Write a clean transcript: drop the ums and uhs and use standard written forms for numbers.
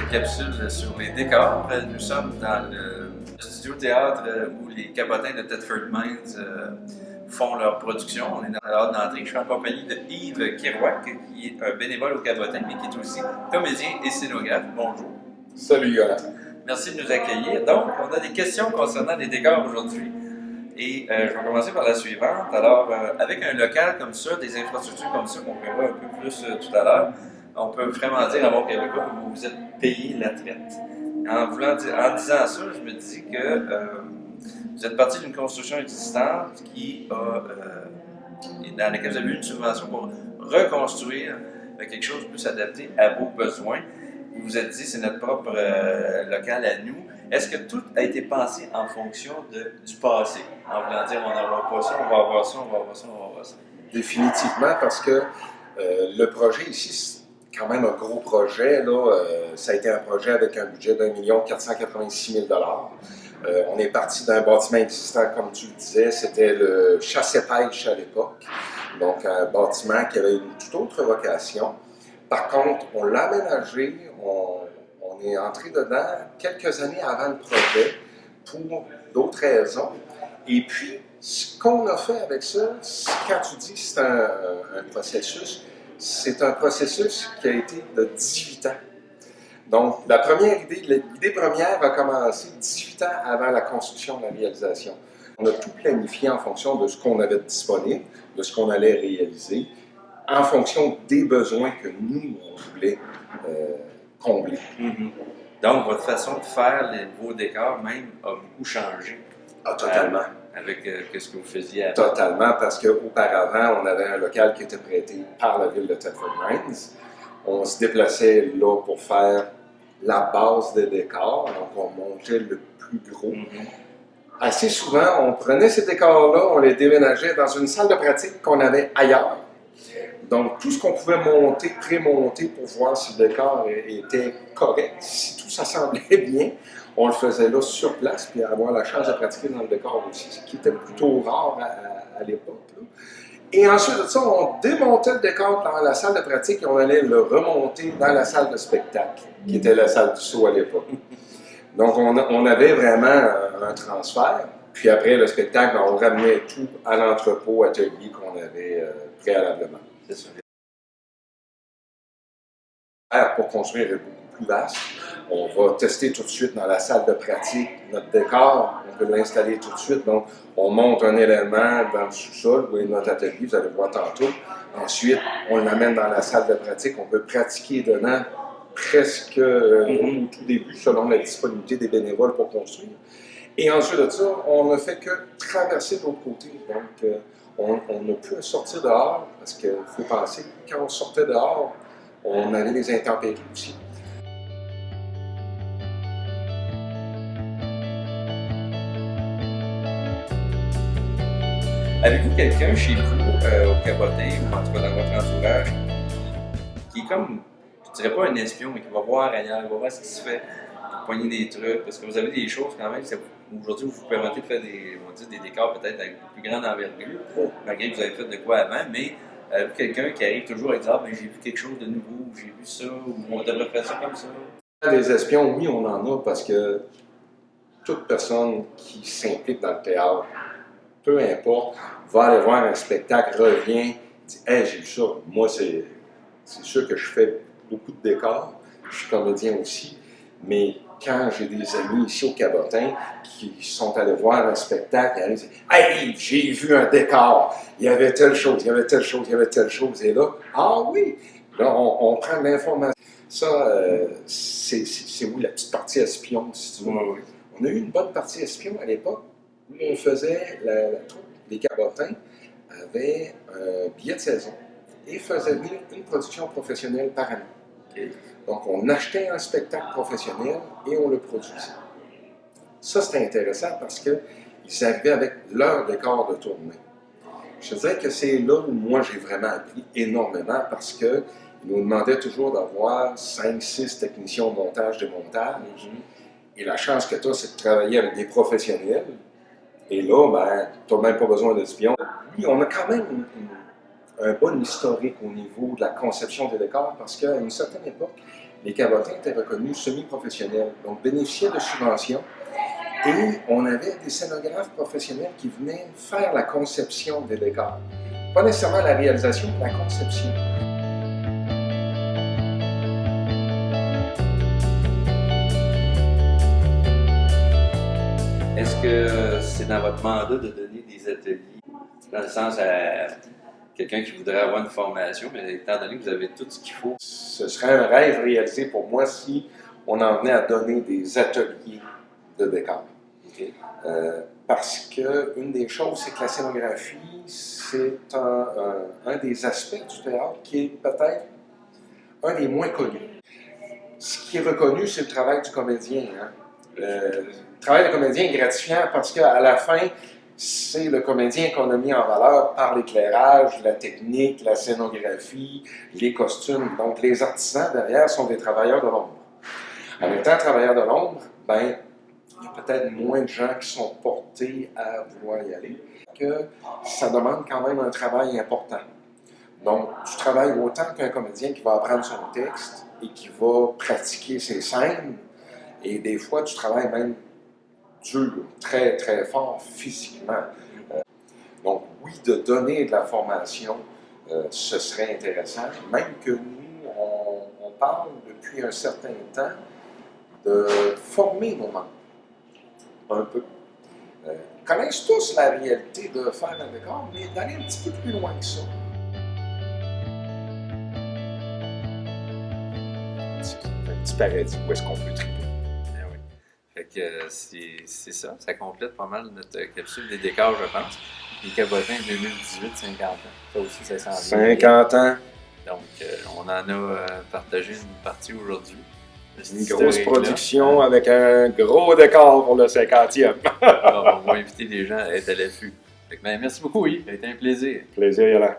capsule sur les décors. Nous sommes dans le studio théâtre où les Cabotins de Thetford Mines font leur production. On est dans l'ordre d'entrée. Je suis en compagnie de Yves Kirouac, qui est un bénévole au Cabotin, mais qui est aussi comédien et scénographe. Bonjour. Salut, Yoann. Merci de nous accueillir. Donc, on a des questions concernant les décors aujourd'hui. Et je vais commencer par la suivante. Alors, avec un local comme ça, des infrastructures comme ça, qu'on verra un peu plus tout à l'heure, on peut vraiment dire à mon Québécois que vous vous êtes payé la traite. En disant ça, je me dis que vous êtes parti d'une construction existante dans laquelle vous avez eu une subvention pour reconstruire quelque chose de plus adapté à vos besoins. Vous vous êtes dit, c'est notre propre local à nous. Est-ce que tout a été pensé en fonction du passé? En voulant dire, on n'aura pas ça, on va avoir ça, on va avoir ça, on va avoir ça. Définitivement, parce que le projet ici, c'est quand même un gros projet. Là, ça a été un projet avec un budget d'1 486 000 on est parti d'un bâtiment existant, comme tu le disais, c'était le chasse-pêche à l'époque. Donc, un bâtiment qui avait une toute autre vocation. Par contre, on l'a aménagé, on est entré dedans quelques années avant le projet pour d'autres raisons. Et puis, ce qu'on a fait avec ça, quand tu dis que c'est un processus, c'est un processus qui a été de 18 ans. Donc, la première l'idée première a commencé 18 ans avant la construction de la réalisation. On a tout planifié en fonction de ce qu'on avait disponible, de ce qu'on allait réaliser, en fonction des besoins que nous, on voulait combler. Mm-hmm. Donc, votre façon de faire vos décors même a beaucoup changé. Ah, totalement. Avec ce que vous faisiez avant. Totalement, parce qu'auparavant, on avait un local qui était prêté par la ville de Thetford Mines. On se déplaçait là pour faire la base des décors, donc on montait le plus gros. Mm-hmm. Assez souvent, on prenait ces décors-là, on les déménageait dans une salle de pratique qu'on avait ailleurs. Donc, tout ce qu'on pouvait monter, pré-monter pour voir si le décor était correct, si tout s'assemblait bien, on le faisait là sur place, puis avoir la chance de pratiquer dans le décor aussi, ce qui était plutôt rare à l'époque. Et ensuite de ça, on démontait le décor dans la salle de pratique et on allait le remonter dans la salle de spectacle, qui était la salle du saut à l'époque. Donc, on avait vraiment un transfert. Puis après le spectacle, on ramenait tout à l'entrepôt atelier qu'on avait préalablement. C'est sûr. Pour construire est beaucoup plus vaste. On va tester tout de suite dans la salle de pratique notre décor. On peut l'installer tout de suite. Donc, on monte un élément dans le sous-sol, vous voyez notre atelier, vous allez voir tantôt. Ensuite, on l'amène dans la salle de pratique. On peut pratiquer dedans presque au tout début, selon la disponibilité des bénévoles pour construire. Et ensuite de ça, on ne fait que traverser de l'autre côté. Donc, on ne peut sortir dehors parce qu'il faut penser que quand on sortait dehors, on avait des intempéries aussi. Avez-vous quelqu'un chez vous, au Cabotin, ou en tout cas dans votre entourage, qui est comme, je dirais pas un espion, mais qui va voir ailleurs, va voir ce qui se fait, poigner des trucs, parce que vous avez des choses quand même, aujourd'hui vous vous permettez de faire des décors peut-être avec une plus grande envergure, malgré que vous avez fait de quoi avant, mais quelqu'un qui arrive toujours avec ben, j'ai vu quelque chose de nouveau, j'ai vu ça, ou on devrait faire ça comme ça. Des espions, oui, on en a, parce que toute personne qui s'implique dans le théâtre, peu importe, va aller voir un spectacle, revient, dit « Hey, j'ai vu ça, moi c'est sûr que je fais beaucoup de décors, je suis comédien aussi, mais quand j'ai des amis ici au Cabotin qui sont allés voir un spectacle, ils disent « Hey, j'ai vu un décor, il y avait telle chose, il y avait telle chose, il y avait telle chose. » Et là, « Ah oui! » Là, on prend l'information. Ça, c'est oui, la petite partie espion, si tu veux. Oui. On a eu une bonne partie espion à l'époque où on faisait, les Cabotins avaient un billet de saison et faisaient venir une production professionnelle par année. Okay. Donc, on achetait un spectacle professionnel et on le produisait. Ça, c'était intéressant parce qu'ils arrivaient avec leur décor de tournée. Je dirais que c'est là où moi, j'ai vraiment appris énormément parce qu'ils nous demandaient toujours d'avoir 5-6 techniciens au montage, démontage. Et la chance que tu as, c'est de travailler avec des professionnels. Et là, ben, tu n'as même pas besoin d'espion. Oui, on a quand même un bon historique au niveau de la conception des décors parce qu'à une certaine époque, les cabotins étaient reconnus semi-professionnels, donc bénéficiaient de subventions. Et on avait des scénographes professionnels qui venaient faire la conception des décors. Pas nécessairement la réalisation, mais la conception. Est-ce que c'est dans votre mandat de donner des ateliers, dans le sens à quelqu'un qui voudrait avoir une formation, mais étant donné que vous avez tout ce qu'il faut? Ce serait un rêve réalisé pour moi si on en venait à donner des ateliers de décor. Okay. Parce qu'une des choses, c'est que la scénographie, c'est un des aspects du théâtre qui est peut-être un des moins connus. Ce qui est reconnu, c'est le travail du comédien. Hein? Le travail du comédien est gratifiant parce qu'à la fin, c'est le comédien qu'on a mis en valeur par l'éclairage, la technique, la scénographie, les costumes. Donc, les artisans derrière sont des travailleurs de l'ombre. En étant travailleurs de l'ombre, ben, il y a peut-être moins de gens qui sont portés à vouloir y aller, que ça demande quand même un travail important. Donc, tu travailles autant qu'un comédien qui va apprendre son texte et qui va pratiquer ses scènes, et des fois, tu travailles même dur, très, très fort physiquement. Donc, oui, de donner de la formation, ce serait intéressant, même que nous, on parle depuis un certain temps de former nos membres. Un peu. Ils connaissent tous la réalité de faire un décor, mais d'aller un petit peu plus loin que ça. C'est un petit paradis où est-ce qu'on peut triper. Ah oui. Fait que c'est ça, ça complète pas mal notre capsule des décors, je pense. Les cabotins 2018, 50 ans. Ça aussi, ça s'en vient. 50 ans. Donc, on en a partagé une partie aujourd'hui. Une grosse production avec un gros décor pour le 50e. Alors, on va inviter les gens à être à l'affût. Merci beaucoup, Yves. Ça a été un plaisir. Plaisir, Yolande.